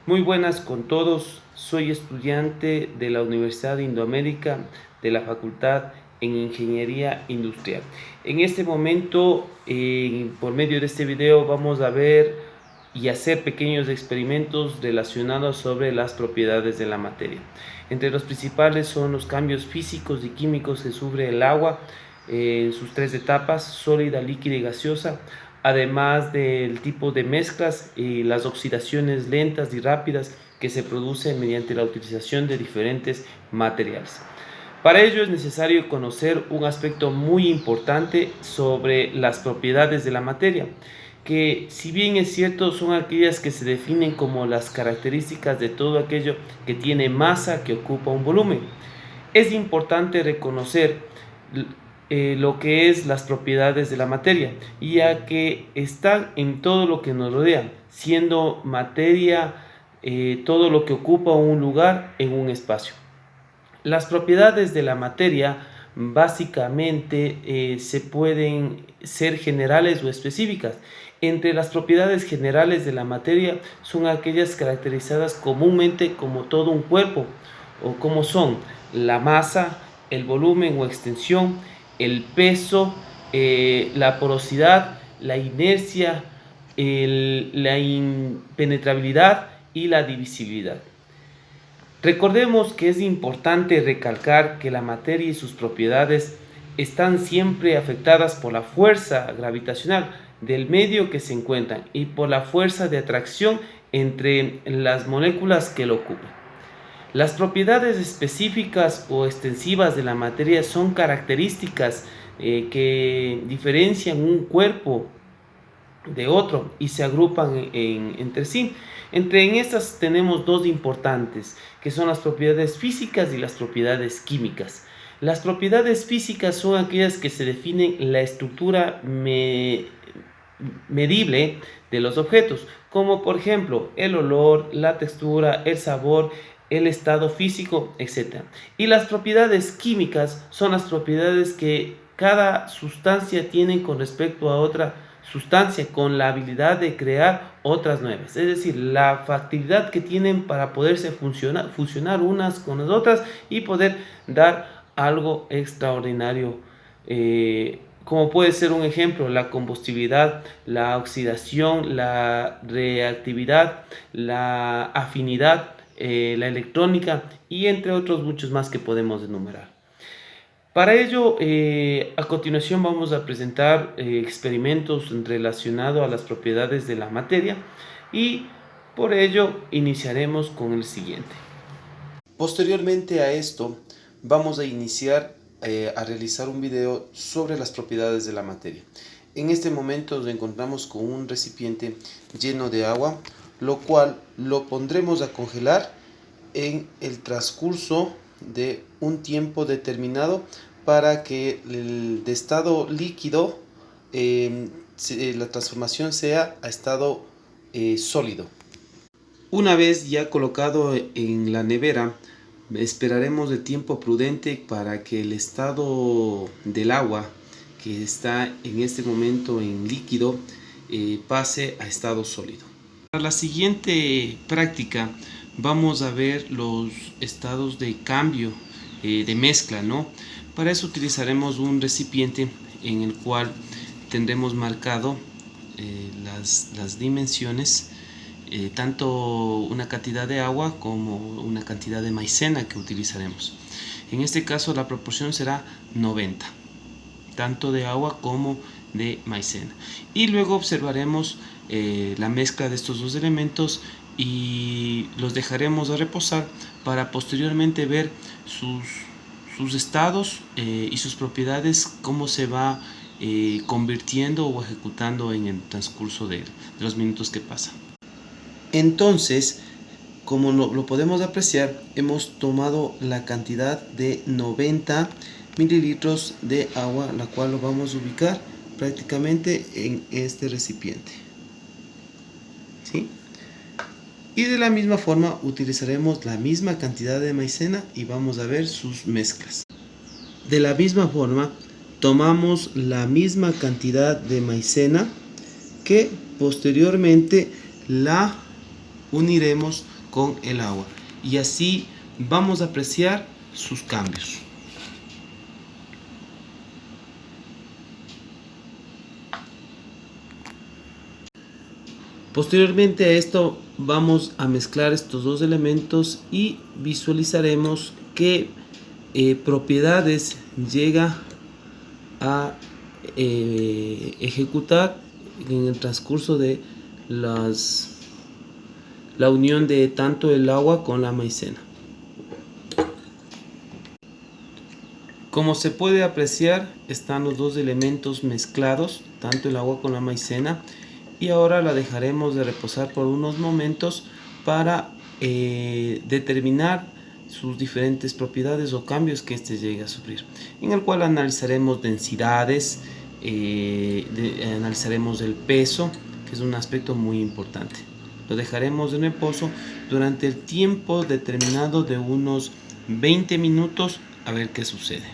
Muy buenas con todos, soy estudiante de la Universidad de Indoamérica de la Facultad en Ingeniería Industrial. En este momento, por medio de este video, vamos a ver y hacer pequeños experimentos relacionados sobre las propiedades de la materia. Entre los principales son los cambios físicos y químicos que sufre el agua en sus tres etapas, sólida, líquida y gaseosa, además del tipo de mezclas y las oxidaciones lentas y rápidas que se producen mediante la utilización de diferentes materiales. Para ello es necesario conocer un aspecto muy importante sobre las propiedades de la materia, que si bien es cierto son aquellas que se definen como las características de todo aquello que tiene masa que ocupa un volumen. Es importante reconocer lo que es las propiedades de la materia, ya que están en todo lo que nos rodea, siendo materia todo lo que ocupa un lugar en un espacio. Las propiedades de la materia básicamente se pueden ser generales o específicas. Entre las propiedades generales de la materia son aquellas caracterizadas comúnmente como todo un cuerpo, o como son la masa, el volumen o extensión, el peso, la porosidad, la inercia, la impenetrabilidad y la divisibilidad. Recordemos que es importante recalcar que la materia y sus propiedades están siempre afectadas por la fuerza gravitacional del medio que se encuentran y por la fuerza de atracción entre las moléculas que lo ocupan. Las propiedades específicas o extensivas de la materia son características que diferencian un cuerpo de otro y se agrupan entre sí. En estas tenemos dos importantes, que son las propiedades físicas y las propiedades químicas. Las propiedades físicas son aquellas que se definen la estructura medible de los objetos, como por ejemplo el olor, la textura, el sabor, el estado físico, etc. Y las propiedades químicas son las propiedades que cada sustancia tiene con respecto a otra sustancia, con la habilidad de crear otras nuevas, es decir, la factibilidad que tienen para poderse fusionar unas con las otras y poder dar algo extraordinario, como puede ser un ejemplo, la combustibilidad, la oxidación, la reactividad, la afinidad, la electrónica y entre otros muchos más que podemos enumerar. Para ello, a continuación vamos a presentar experimentos relacionados a las propiedades de la materia y por ello iniciaremos con el siguiente. Posteriormente a esto, vamos a iniciar a realizar un video sobre las propiedades de la materia. En este momento nos encontramos con un recipiente lleno de agua, lo cual lo pondremos a congelar en el transcurso de un tiempo determinado para que de estado líquido la transformación sea a estado sólido. Una vez ya colocado en la nevera, esperaremos el tiempo prudente para que el estado del agua que está en este momento en líquido pase a estado sólido. Para la siguiente práctica vamos a ver los estados de cambio de mezcla, ¿no? Para eso utilizaremos un recipiente en el cual tendremos marcado las dimensiones, tanto una cantidad de agua como una cantidad de maicena que utilizaremos. En este caso la proporción será 90, tanto de agua como de maicena. Y luego observaremos la mezcla de estos dos elementos y los dejaremos a reposar para posteriormente ver sus estados y sus propiedades, cómo se va convirtiendo o ejecutando en el transcurso de los minutos que pasan. Entonces, como lo podemos apreciar, hemos tomado la cantidad de 90 mililitros de agua, la cual lo vamos a ubicar prácticamente en este recipiente, ¿sí? Y de la misma forma utilizaremos la misma cantidad de maicena y vamos a ver sus mezclas. De la misma forma tomamos la misma cantidad de maicena que posteriormente la uniremos con el agua, y así vamos a apreciar sus cambios. Posteriormente a esto vamos a mezclar estos dos elementos y visualizaremos qué propiedades llega a ejecutar en el transcurso de la unión de tanto el agua con la maicena. Como se puede apreciar, están los dos elementos mezclados, tanto el agua con la maicena, y ahora la dejaremos de reposar por unos momentos para determinar sus diferentes propiedades o cambios que éste llegue a sufrir, en el cual analizaremos densidades, analizaremos el peso, que es un aspecto muy importante. Lo dejaremos en reposo durante el tiempo determinado de unos 20 minutos a ver qué sucede.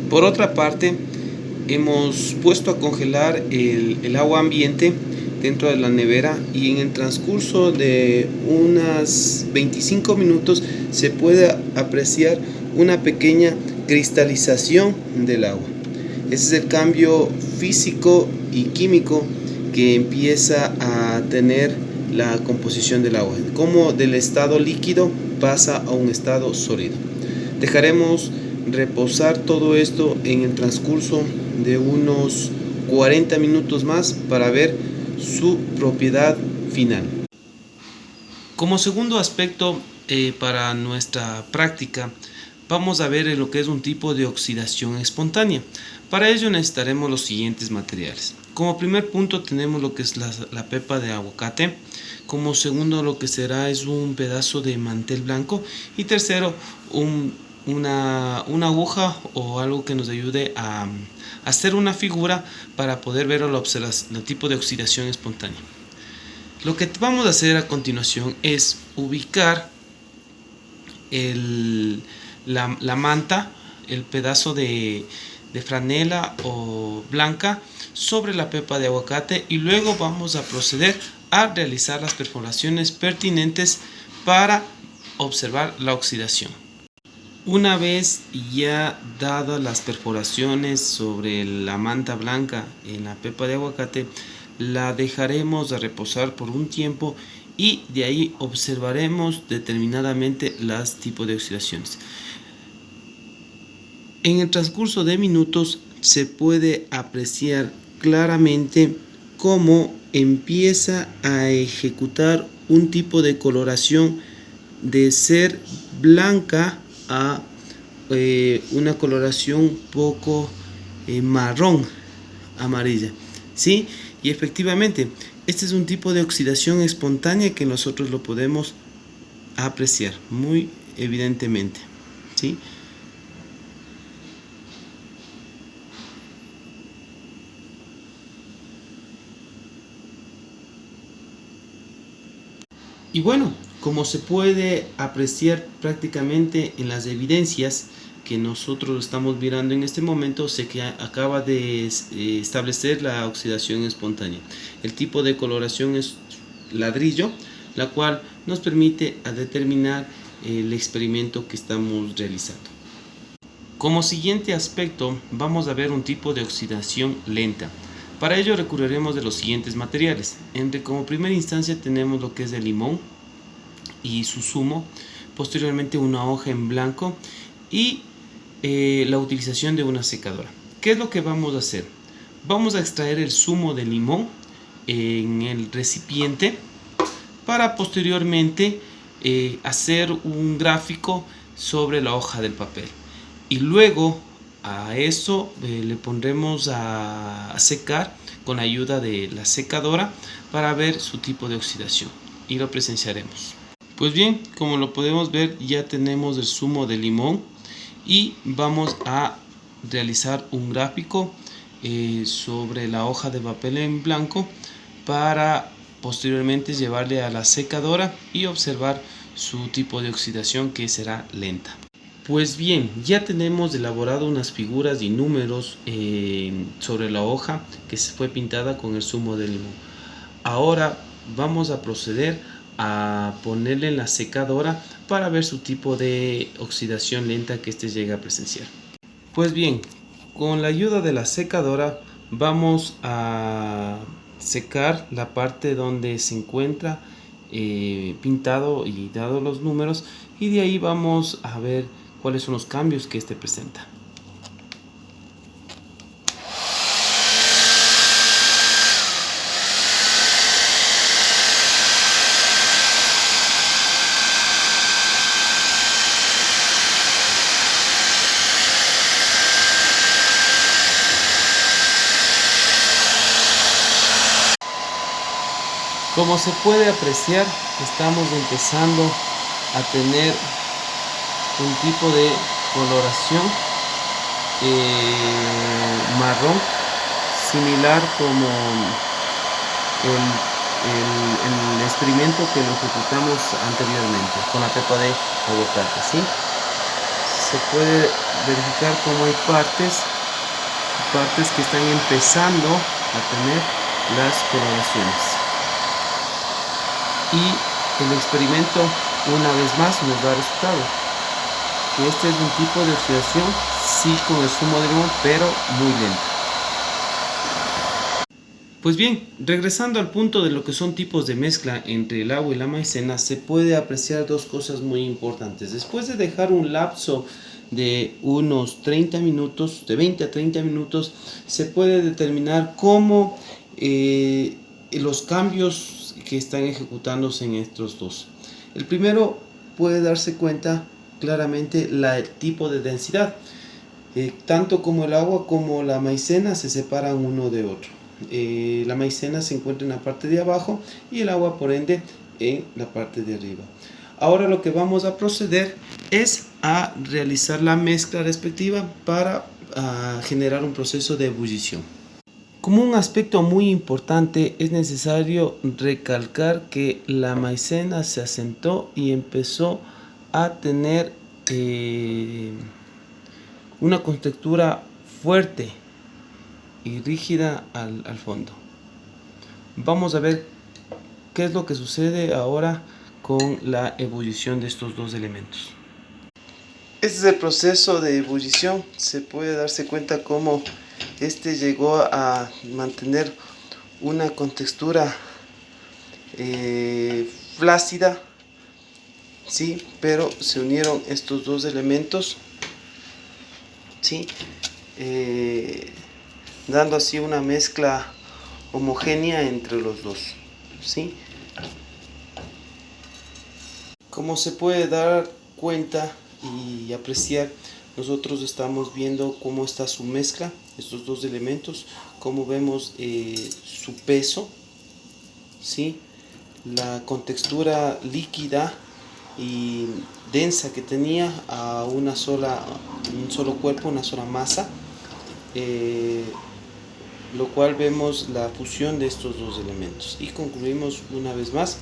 Por otra parte, hemos puesto a congelar el agua ambiente dentro de la nevera, y en el transcurso de unos 25 minutos se puede apreciar una pequeña cristalización del agua. Ese es el cambio físico y químico que empieza a tener la composición del agua, como del estado líquido pasa a un estado sólido. Dejaremos reposar todo esto en el transcurso de unos 40 minutos más para ver su propiedad final. Como segundo aspecto para nuestra práctica, vamos a ver lo que es un tipo de oxidación espontánea. Para ello necesitaremos los siguientes materiales. Como primer punto tenemos lo que es la pepa de aguacate. Como segundo, lo que será es un pedazo de mantel blanco. Y tercero, una aguja o algo que nos ayude a hacer una figura para poder ver el tipo de oxidación espontánea. Lo que vamos a hacer a continuación es ubicar la manta, el pedazo de franela o blanca sobre la pepa de aguacate, y luego vamos a proceder a realizar las perforaciones pertinentes para observar la oxidación. Una vez ya dadas las perforaciones sobre la manta blanca en la pepa de aguacate, la dejaremos a reposar por un tiempo y de ahí observaremos determinadamente los tipos de oxidaciones. En el transcurso de minutos se puede apreciar claramente cómo empieza a ejecutar un tipo de coloración de ser blanca a una coloración poco marrón amarilla, ¿sí? Y efectivamente este es un tipo de oxidación espontánea que nosotros lo podemos apreciar muy evidentemente, ¿sí? Y bueno, como se puede apreciar prácticamente en las evidencias que nosotros estamos mirando en este momento, se acaba de establecer la oxidación espontánea. El tipo de coloración es ladrillo, la cual nos permite determinar el experimento que estamos realizando. Como siguiente aspecto vamos a ver un tipo de oxidación lenta. Para ello recurriremos de los siguientes materiales. Como primera instancia tenemos lo que es el limón y su zumo, posteriormente una hoja en blanco y la utilización de una secadora. ¿Qué es lo que vamos a hacer? Vamos a extraer el zumo de limón en el recipiente para posteriormente hacer un gráfico sobre la hoja del papel, y luego a eso le pondremos a secar con ayuda de la secadora para ver su tipo de oxidación, y lo presenciaremos. Pues bien, como lo podemos ver, ya tenemos el zumo de limón y vamos a realizar un gráfico sobre la hoja de papel en blanco para posteriormente llevarle a la secadora y observar su tipo de oxidación, que será lenta. Pues bien, ya tenemos elaborado unas figuras y números sobre la hoja que se fue pintada con el zumo de limón. Ahora vamos a proceder a ponerle en la secadora para ver su tipo de oxidación lenta que este llega a presenciar. Pues bien, con la ayuda de la secadora vamos a secar la parte donde se encuentra pintado y dado los números, y de ahí vamos a ver cuáles son los cambios que este presenta. Como se puede apreciar, estamos empezando a tener un tipo de coloración marrón, similar como el experimento que lo ejecutamos anteriormente con la pepa de aguacate, ¿sí? Se puede verificar como hay partes que están empezando a tener las coloraciones. Y el experimento una vez más nos da resultado, que este es un tipo de oxidación, sí, con el zumo de limón, pero muy lento. Pues bien, regresando al punto de lo que son tipos de mezcla entre el agua y la maicena, se puede apreciar dos cosas muy importantes. Después de dejar un lapso de unos 30 minutos, de 20 a 30 minutos, se puede determinar cómo los cambios que están ejecutándose en estos dos. El primero, puede darse cuenta claramente el tipo de densidad. Tanto como el agua como la maicena se separan uno de otro. La maicena se encuentra en la parte de abajo y el agua, por ende, en la parte de arriba. Ahora lo que vamos a proceder es a realizar la mezcla respectiva para generar un proceso de ebullición. Como un aspecto muy importante, es necesario recalcar que la maicena se asentó y empezó a tener una contextura fuerte y rígida al fondo. Vamos a ver qué es lo que sucede ahora con la ebullición de estos dos elementos. Este es el proceso de ebullición. Se puede darse cuenta cómo este llegó a mantener una contextura flácida, sí, pero se unieron estos dos elementos, sí, dando así una mezcla homogénea entre los dos, sí. Como se puede dar cuenta y apreciar, nosotros estamos viendo cómo está su mezcla, estos dos elementos, cómo vemos su peso, ¿sí? La contextura líquida y densa que tenía a un solo cuerpo, una sola masa, lo cual vemos la fusión de estos dos elementos. Y concluimos una vez más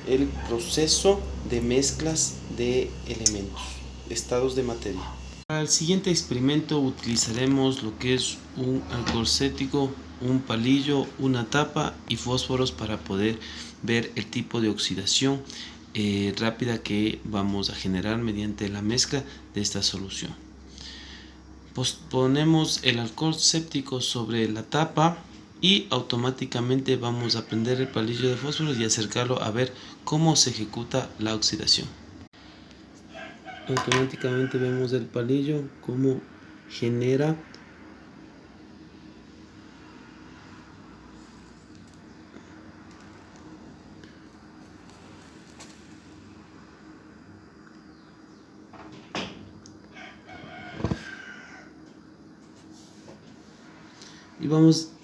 el proceso de mezclas de elementos, estados de materia. Para el siguiente experimento utilizaremos lo que es un alcohol cético, un palillo, una tapa y fósforos para poder ver el tipo de oxidación rápida que vamos a generar mediante la mezcla de esta solución. Ponemos el alcohol séptico sobre la tapa y automáticamente vamos a prender el palillo de fósforos y acercarlo a ver cómo se ejecuta la oxidación. Automáticamente vemos el palillo cómo genera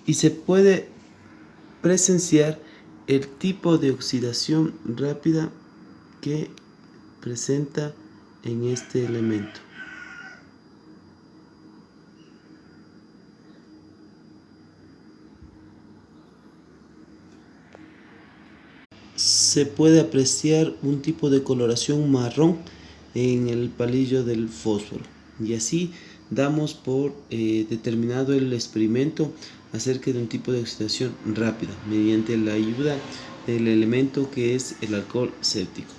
y se puede presenciar el tipo de oxidación rápida que presenta en este elemento. Se puede apreciar un tipo de coloración marrón en el palillo del fósforo, y así damos por determinado el experimento acerca de un tipo de oxidación rápida mediante la ayuda del elemento que es el alcohol céptico.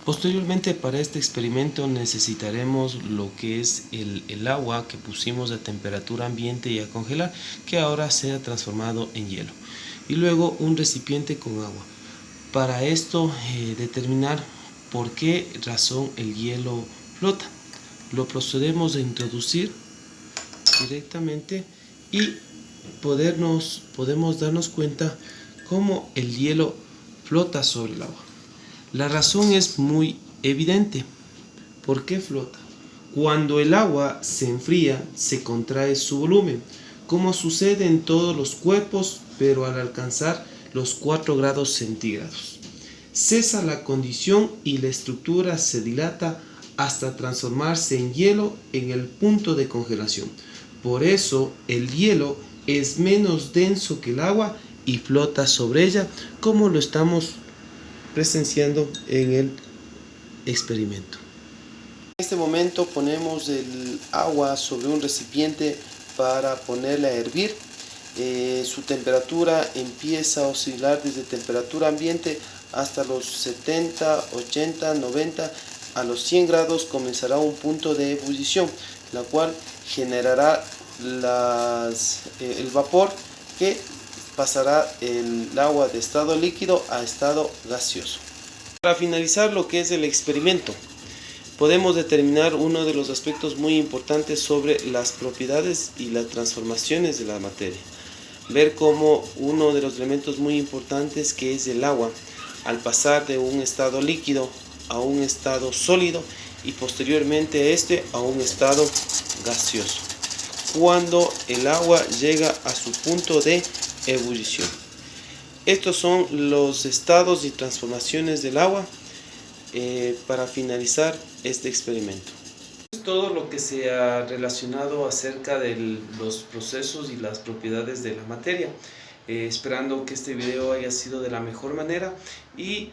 Posteriormente, para este experimento necesitaremos lo que es el agua que pusimos a temperatura ambiente y a congelar, que ahora se ha transformado en hielo, y luego un recipiente con agua. Para esto determinar por qué razón el hielo flota, lo procedemos a introducir directamente y podemos darnos cuenta cómo el hielo flota sobre el agua. La razón es muy evidente. ¿Por qué flota? Cuando el agua se enfría, se contrae su volumen, como sucede en todos los cuerpos, pero al alcanzar los 4 grados centígrados. Cesa la condición y la estructura se dilata hasta transformarse en hielo en el punto de congelación. Por eso el hielo es menos denso que el agua y flota sobre ella, como lo estamos presenciando en el experimento. En este momento ponemos el agua sobre un recipiente para ponerla a hervir. Su temperatura empieza a oscilar desde temperatura ambiente hasta los 70, 80, 90. A los 100 grados comenzará un punto de ebullición, la cual generará el vapor que pasará el agua de estado líquido a estado gaseoso. Para finalizar lo que es el experimento, podemos determinar uno de los aspectos muy importantes sobre las propiedades y las transformaciones de la materia. Ver cómo uno de los elementos muy importantes, que es el agua, al pasar de un estado líquido a un estado sólido y posteriormente a un estado gaseoso, cuando el agua llega a su punto de ebullición. Estos son los estados y transformaciones del agua para finalizar este experimento. Es todo lo que se ha relacionado acerca de los procesos y las propiedades de la materia. Esperando que este video haya sido de la mejor manera y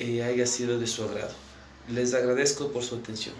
haya sido de su agrado. Les agradezco por su atención.